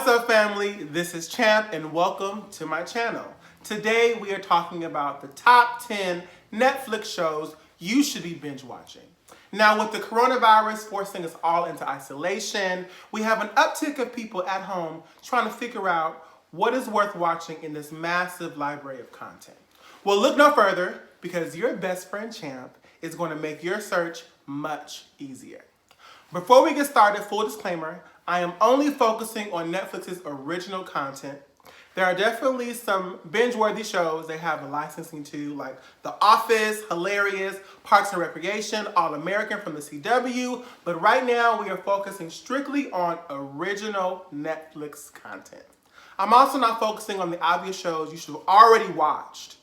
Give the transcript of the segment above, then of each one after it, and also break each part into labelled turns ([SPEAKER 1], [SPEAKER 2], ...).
[SPEAKER 1] What's up, family? This is Champ and welcome to my channel. Today we are talking about the top 10 Netflix shows you should be binge watching. Now, with the coronavirus forcing us all into isolation, we have an uptick of people at home trying to figure out what is worth watching in this massive library of content. Well, look no further because your best friend Champ is going to make your search much easier. Before we get started, full disclaimer, I am only focusing on Netflix's original content. There are definitely some binge-worthy shows they have a licensing to, like The Office, Hilarious, Parks and Recreation, All American from the CW, but right now we are focusing strictly on original Netflix content. I'm also not focusing on the obvious shows you should have already watched,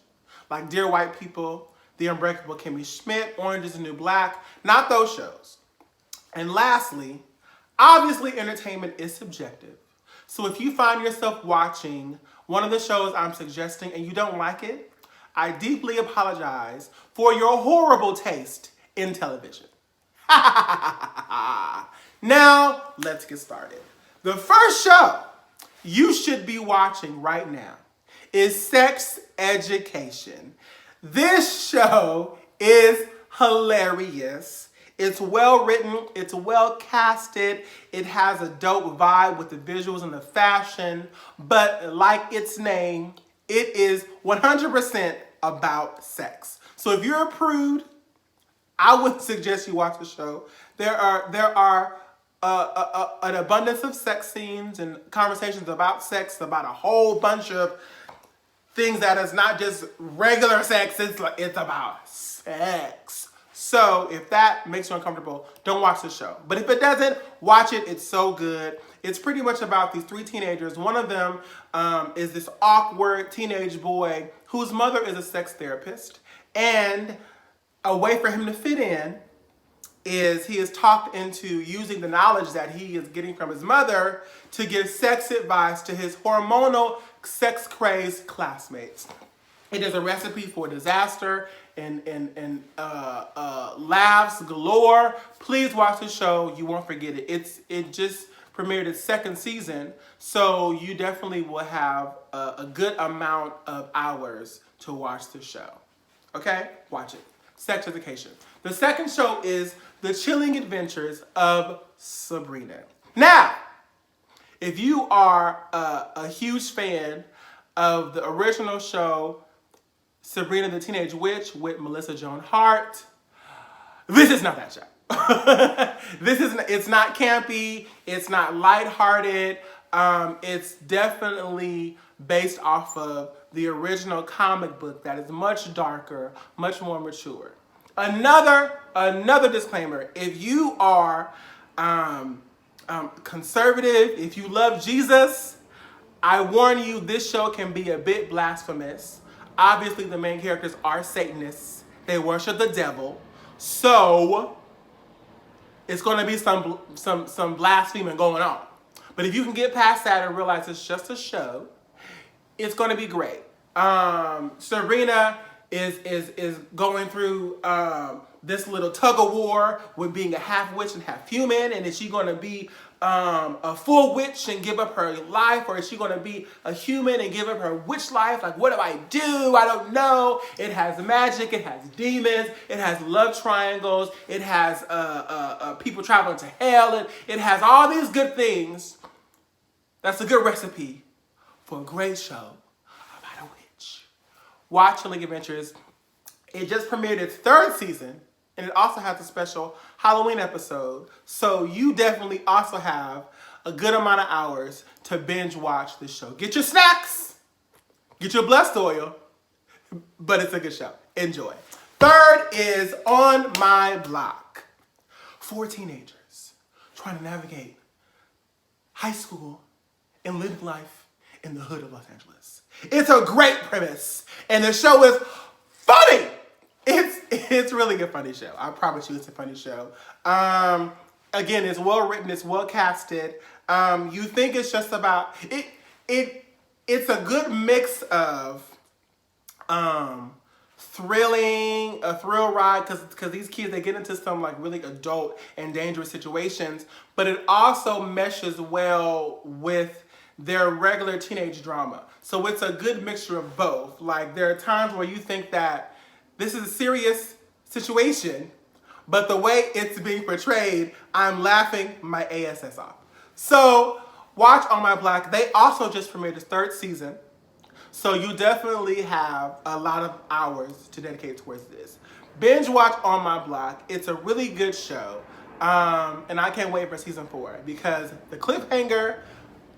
[SPEAKER 1] like Dear White People, The Unbreakable Kimmy Schmidt, Orange is the New Black, not those shows. And lastly, obviously entertainment is subjective. So if you find yourself watching one of the shows I'm suggesting and you don't like it, I deeply apologize for your horrible taste in television. Now, let's get started. The first show you should be watching right now is Sex Education. This show is hilarious. It's well written, it's well casted, it has a dope vibe with the visuals and the fashion, but like its name, it is 100% about sex. So if you're a prude, I would suggest you watch the show. There are an abundance of sex scenes and conversations about sex, about a whole bunch of things that is not just regular sex, it's about sex. So if that makes you uncomfortable, don't watch the show. But if it doesn't, watch it. It's so good. It's pretty much about these three teenagers. One of them is this awkward teenage boy whose mother is a sex therapist. And a way for him to fit in is he is talked into using the knowledge that he is getting from his mother to give sex advice to his hormonal, sex-crazed classmates. It is a recipe for disaster and laughs galore. Please watch the show. You won't forget it. It just premiered its second season, so you definitely will have a good amount of hours to watch the show. Okay? Watch it. Sex Education. The second show is The Chilling Adventures of Sabrina. Now, if you are a huge fan of the original show Sabrina the Teenage Witch with Melissa Joan Hart, this is not that show. It's not campy, it's not lighthearted, it's definitely based off of the original comic book that is much darker, much more mature. Another disclaimer, if you are conservative, if you love Jesus, I warn you, this show can be a bit blasphemous. Obviously, the main characters are Satanists. They worship the devil. So, it's going to be some blaspheming going on. But if you can get past that and realize it's just a show, it's going to be great. Sabrina is going through this little tug of war with being a half witch and half human, and is she going to be a full witch and give up her life, or is she going to be a human and give up her witch life? Like, what do? I don't know. It has magic, it has demons, it has love triangles, it has people traveling to hell, it has all these good things. That's a good recipe for a great show about a witch. Watch Chilling Adventures. It just premiered its third season, and it also has a special Halloween episode. So you definitely also have a good amount of hours to binge watch this show. Get your snacks, get your blessed oil, but it's a good show. Enjoy. Third is On My Block. 4 teenagers trying to navigate high school and living life in the hood of Los Angeles. It's a great premise, and the show is funny. It's really a funny show. I promise you it's a funny show. Again, it's well written, it's well casted. You think it's just about it's a good mix of thrilling, a thrill ride, because these kids, they get into some like really adult and dangerous situations, but it also meshes well with their regular teenage drama. So it's a good mixture of both. Like, there are times where you think that this is a serious situation, but the way it's being portrayed, I'm laughing my ass off. So watch On My Block. They also just premiered its third season. So you definitely have a lot of hours to dedicate towards this. Binge watch On My Block. It's a really good show. And I can't wait for season 4 because the cliffhanger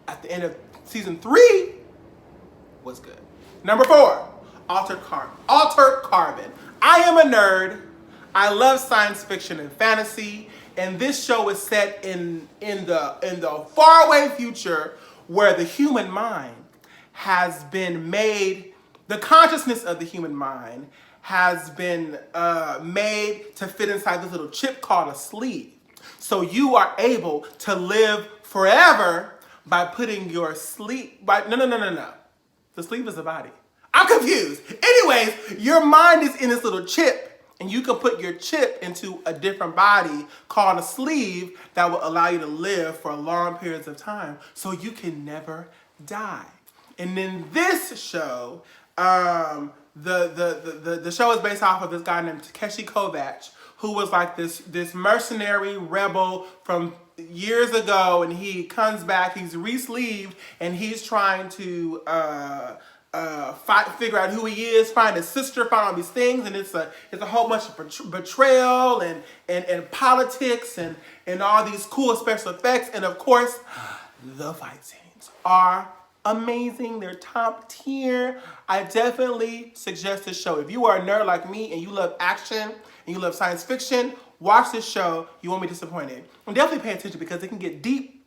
[SPEAKER 1] at the end of season 3 was good. Number 4, Altered Carbon. I am a nerd. I love science fiction and fantasy, and this show is set in the faraway future where the human mind has been made, the consciousness of the human mind has been made to fit inside this little chip called a sleeve. So you are able to live forever by putting your sleeve, no. The sleeve is the body. I'm confused. Anyways, your mind is in this little chip, and you can put your chip into a different body called a sleeve that will allow you to live for long periods of time so you can never die. And in this show, the show is based off of this guy named Takeshi Kovacs, who was like this mercenary rebel from years ago, and he comes back, he's re-sleeved, and he's trying to figure out who he is, find his sister, find all these things, and it's a whole bunch of betrayal and politics and all these cool special effects, and of course, the fight scenes are amazing. They're top tier. I definitely suggest this show. If you are a nerd like me and you love action and you love science fiction, watch this show. You won't be disappointed. And definitely pay attention because it can get deep.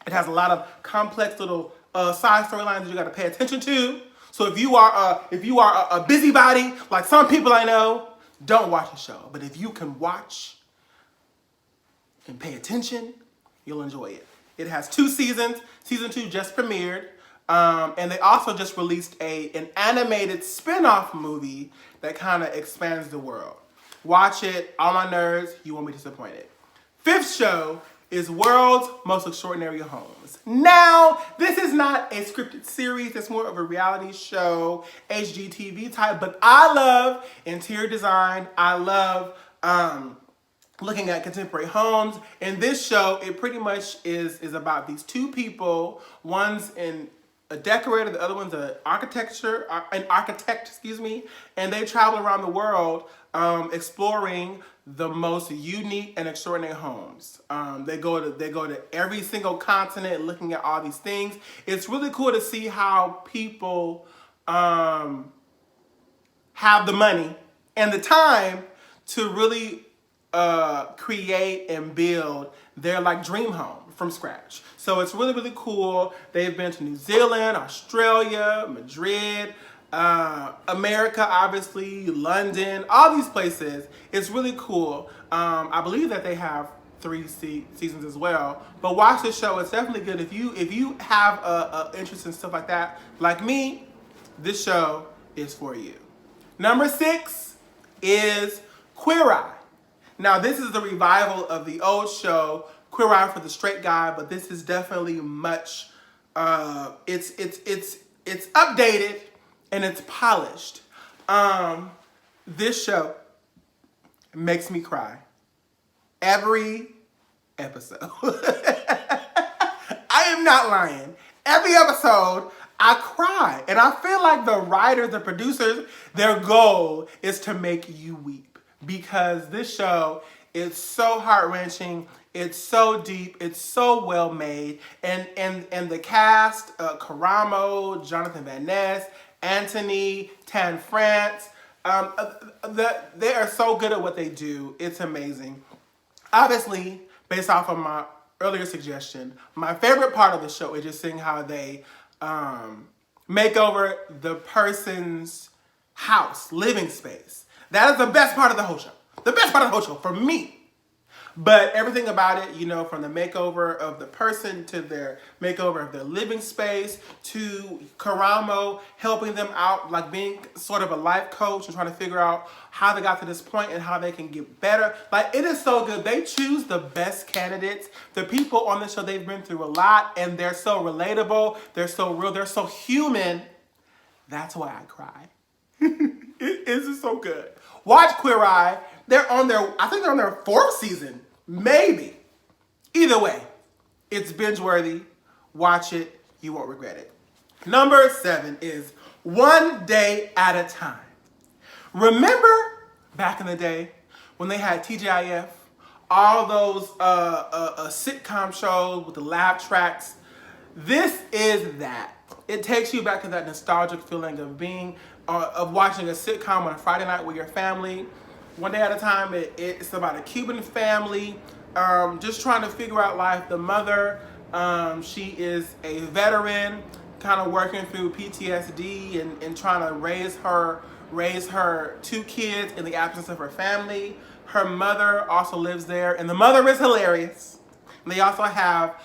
[SPEAKER 1] It has a lot of complex little side storylines that you got to pay attention to. So if you are a busybody like some people I know, don't watch the show. But if you can watch and pay attention, you'll enjoy it. It has 2 seasons. Season 2 just premiered. And they also just released an animated spin-off movie that kind of expands the world. Watch it. All my nerds, you won't be disappointed. 5th show is World's Most Extraordinary Homes. Now, this is not a scripted series. It's more of a reality show, HGTV type. But I love interior design. I love looking at contemporary homes. In this show, it pretty much is about these 2 people. One's a decorator, the other one's an architect, and they travel around the world exploring the most unique and extraordinary homes. They go to every single continent looking at all these things. It's really cool to see how people have the money and the time to really create and build their like dream home from scratch. So it's really, really cool. They've been to New Zealand, Australia, Madrid, America, obviously, London, all these places. It's really cool. I believe that they have 3 seasons as well. But watch this show. It's definitely good. If you have a interest in stuff like that, like me, this show is for you. Number 6 is Queer Eye. Now, this is the revival of the old show, Queer Eye for the Straight Guy, but this is definitely much, it's updated and it's polished. This show makes me cry every episode. I am not lying. Every episode, I cry. And I feel like the writers, the producers, their goal is to make you weep. Because this show is so heart-wrenching, it's so deep, it's so well made, and the cast, Karamo, Jonathan Van Ness, Anthony, Tan France, they are so good at what they do. It's amazing. Obviously, based off of my earlier suggestion, my favorite part of the show is just seeing how they make over the person's house, living space. That is the best part of the whole show. The best part of the whole show for me. But everything about it, from the makeover of the person to their makeover of their living space to Karamo helping them out, like being sort of a life coach and trying to figure out how they got to this point and how they can get better. Like, it is so good. They choose the best candidates. The people on the show, they've been through a lot, and they're so relatable. They're so real. They're so human. That's why I cry. It is so good. Watch Queer Eye. I think they're on their 4th season. Maybe. Either way, it's binge-worthy. Watch it. You won't regret it. Number 7 is One Day at a Time. Remember back in the day when they had TGIF, all those sitcom shows with the laugh tracks? This is that. It takes you back to that nostalgic feeling of watching a sitcom on a Friday night with your family. One Day at a Time, it's about a Cuban family just trying to figure out life. The mother, she is a veteran, kind of working through PTSD and trying to raise her 2 kids in the absence of her family. Her mother also lives there, and the mother is hilarious. And they also have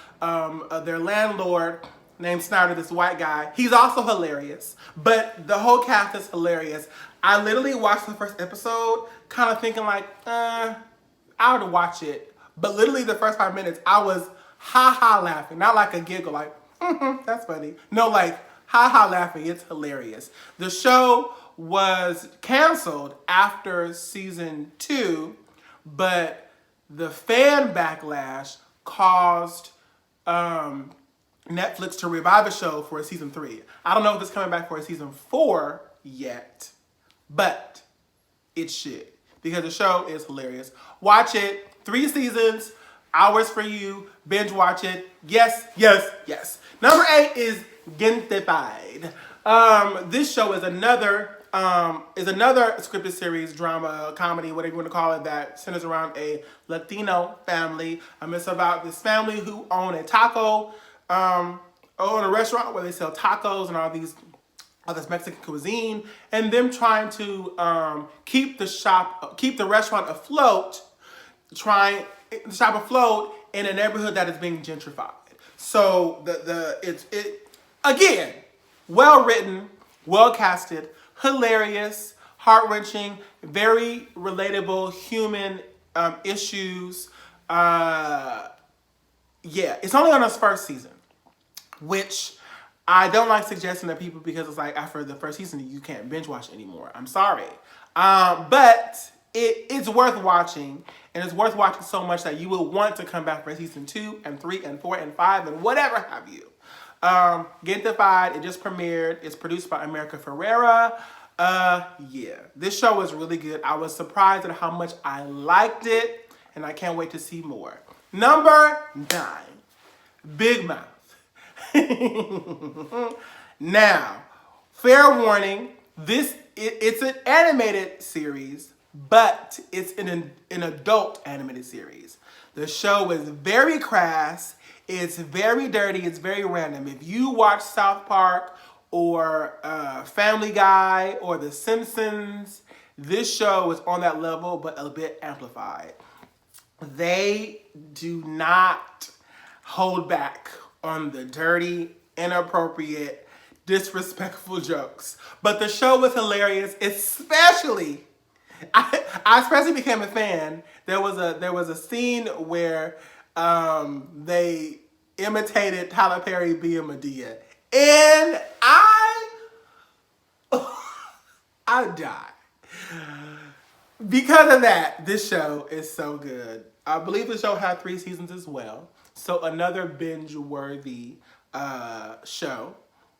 [SPEAKER 1] their landlord named Snyder, this white guy. He's also hilarious, but the whole cast is hilarious. I literally watched the first episode kind of thinking like, I would watch it. But literally the first 5 minutes, I was ha-ha laughing. Not like a giggle, like, that's funny. No, like, ha-ha laughing. It's hilarious. The show was canceled after season 2, but the fan backlash caused Netflix to revive a show for a season 3. I don't know if it's coming back for a season 4 yet, but it should, because the show is hilarious. Watch it. 3 seasons, hours for you. Binge watch it. Yes, yes, yes. Number 8 is Ginza. This show is another scripted series, drama, comedy, whatever you want to call it, that centers around a Latino family. It's about this family who own a restaurant where they sell tacos and all this Mexican cuisine, and them trying to keep the restaurant afloat, in a neighborhood that is being gentrified. So it's again, well written, well casted, hilarious, heart-wrenching, very relatable human issues. It's only on its 1st season, which I don't like suggesting to people because it's like after the 1st season you can't binge watch anymore. I'm sorry. But it's worth watching, and it's worth watching so much that you will want to come back for season 2 and 3 and 4 and 5 and whatever have you. Ginza, it just premiered. It's produced by America Ferrera. This show is really good. I was surprised at how much I liked it, and I can't wait to see more. Number 9, Big Mouth. Now, fair warning, it's an animated series, but it's an adult animated series. The show is very crass, it's very dirty, it's very random. If you watch South Park or Family Guy or The Simpsons, this show is on that level, but a bit amplified. They do not hold back on the dirty, inappropriate, disrespectful jokes. But the show was hilarious, especially, I especially became a fan. There was a scene where they imitated Tyler Perry being Medea. And I died. Because of that, this show is so good. I believe the show had 3 seasons as well. So another binge-worthy show.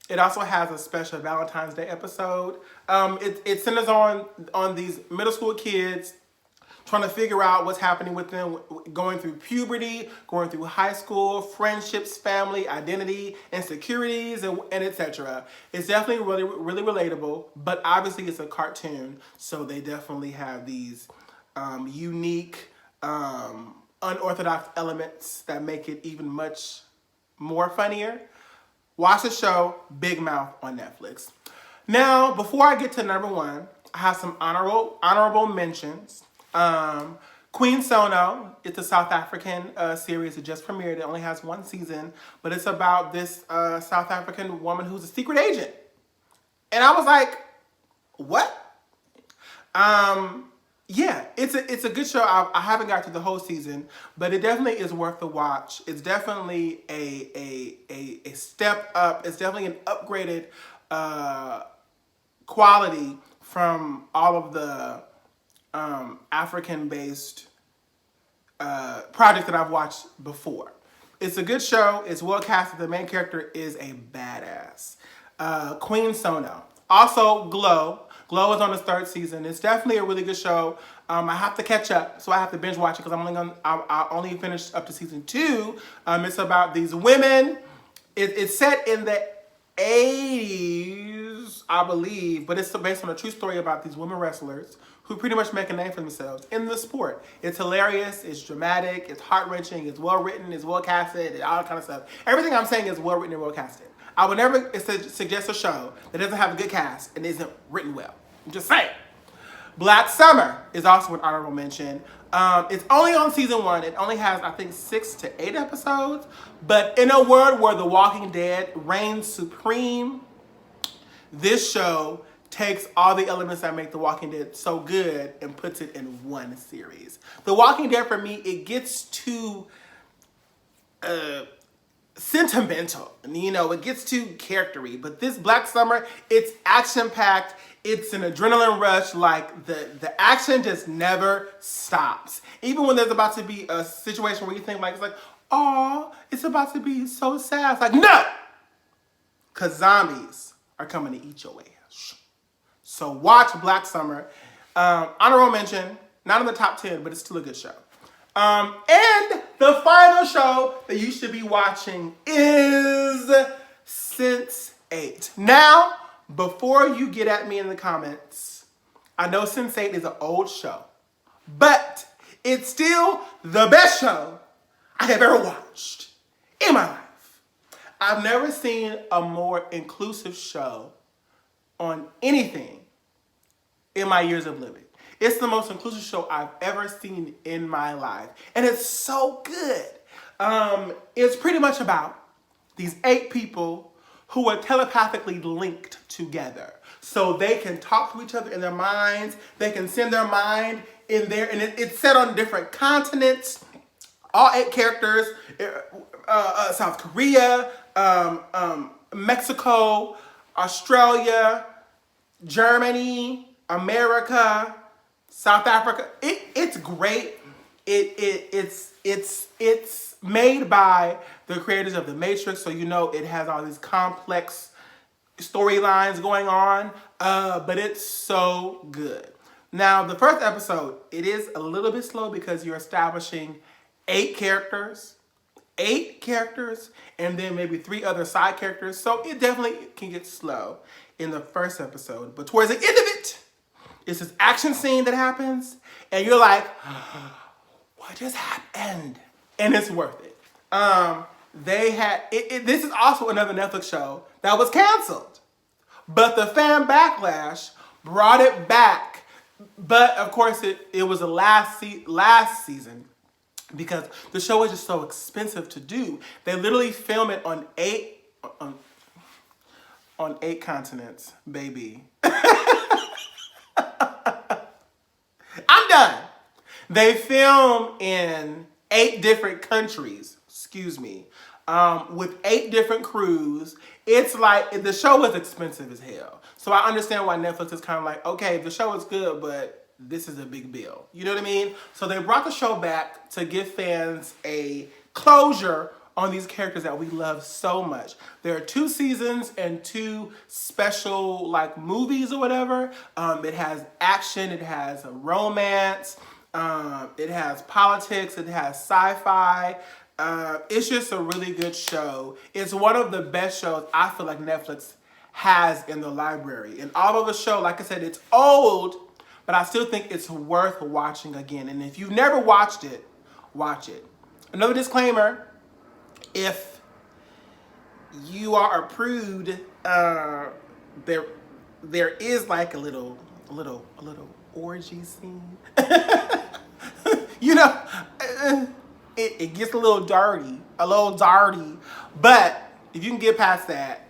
[SPEAKER 1] It also has a special Valentine's Day episode. It centers on these middle school kids trying to figure out what's happening with them, going through puberty, going through high school, friendships, family, identity, insecurities, and etc. It's definitely really, really relatable, but obviously it's a cartoon, so they definitely have these unique, unorthodox elements that make it even much more funnier. Watch the show Big Mouth on Netflix. Now, before I get to number 1, I have some honorable mentions. Queen Sono, it's a South African series. It just premiered. It only has one season, but it's about this South African woman who's a secret agent. And I was like, what? Yeah, it's a good show. I haven't got to the whole season, but it definitely is worth the watch. It's definitely a step up. It's definitely an upgraded quality from all of the African-based projects that I've watched before. It's a good show. It's well casted. The main character is a badass. Queen Sono. Also, Glow. Glow is on its third season. It's definitely a really good show. I have to catch up, so I have to binge watch it because I only finished up to season 2. It's about these women. It's set in the 80s, I believe, but it's based on a true story about these women wrestlers who pretty much make a name for themselves in the sport. It's hilarious, it's dramatic, it's heart-wrenching, it's well-written, it's well-casted, and all that kind of stuff. Everything I'm saying is well-written and well-casted. I would never suggest a show that doesn't have a good cast and isn't written well. I'm just saying. Black Summer is also an honorable mention. It's only on season 1. It only has, I think, 6 to 8 episodes. But in a world where The Walking Dead reigns supreme, this show takes all the elements that make The Walking Dead so good and puts it in one series. The Walking Dead, for me, it gets too sentimental. You know, it gets too charactery. But this Black Summer, it's action-packed. It's an adrenaline rush. Like, the action just never stops. Even when there's about to be a situation where you think, like, it's like, oh, it's about to be so sad. It's like, no! Because zombies are coming to eat your ass. So watch Black Summer. Honorable mention, not in the top 10, but it's still a good show. And the final show that you should be watching is Sense8. Now, before you get at me in the comments, I know Sense8 is an old show, but it's still the best show I have ever watched in my life. I've never seen a more inclusive show on anything in my years of living. It's the most inclusive show I've ever seen in my life. And it's so good. It's pretty much about these 8 people who are telepathically linked together. So they can talk to each other in their minds. They can send their mind in there. And it's set on different continents. All 8 characters. South Korea, Mexico, Australia, Germany, America, South Africa. It's great. It's made by the creators of The Matrix, so you know it has all these complex storylines going on, but it's so good. Now, the first episode, it is a little bit slow because you're establishing 8 characters, and then maybe 3 other side characters, so it definitely can get slow in the first episode, but towards the end of it, it's this action scene that happens, and you're like, what just happened? And it's worth it. This is also another Netflix show that was canceled, but the fan backlash brought it back. But of course, it was the last season because the show was just so expensive to do. They literally film it on 8 continents, baby. I'm done. They film in 8 different countries, with 8 different crews. It's like, the show was expensive as hell. So I understand why Netflix is kind of like, okay, the show is good, but this is a big bill. You know what I mean? So they brought the show back to give fans a closure on these characters that we love so much. There are 2 seasons and 2 special like movies or whatever. It has action, it has a romance, it has politics, it has sci-fi. It's just a really good show. It's one of the best shows I feel like Netflix has in the library. And although the show, like I said, it's old, but I still think it's worth watching again. And if you've never watched it, watch it. Another disclaimer, if you are a prude, there is like a little orgy scene. You know, it gets a little dirty, but if you can get past that,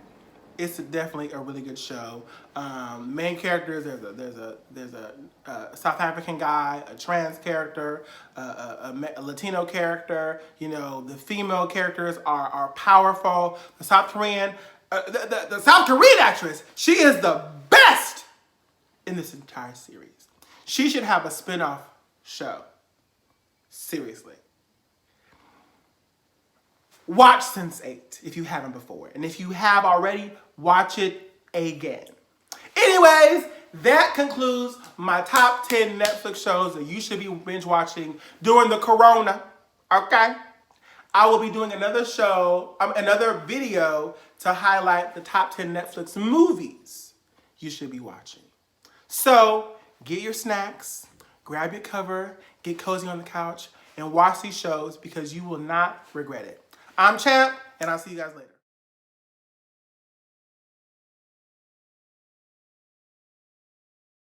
[SPEAKER 1] it's definitely a really good show. Main characters, there's a South African guy, a trans character, a Latino character. You know, the female characters are powerful. The South Korean, the South Korean actress, she is the best in this entire series. She should have a spin-off show. Seriously. Watch Sense8 if you haven't before. And if you have already, watch it again. Anyways, that concludes my top 10 Netflix shows that you should be binge watching during the corona. Okay? I will be doing another video to highlight the top 10 Netflix movies you should be watching. So, get your snacks, grab your cover, get cozy on the couch, and watch these shows because you will not regret it. I'm Champ, and I'll see you guys later.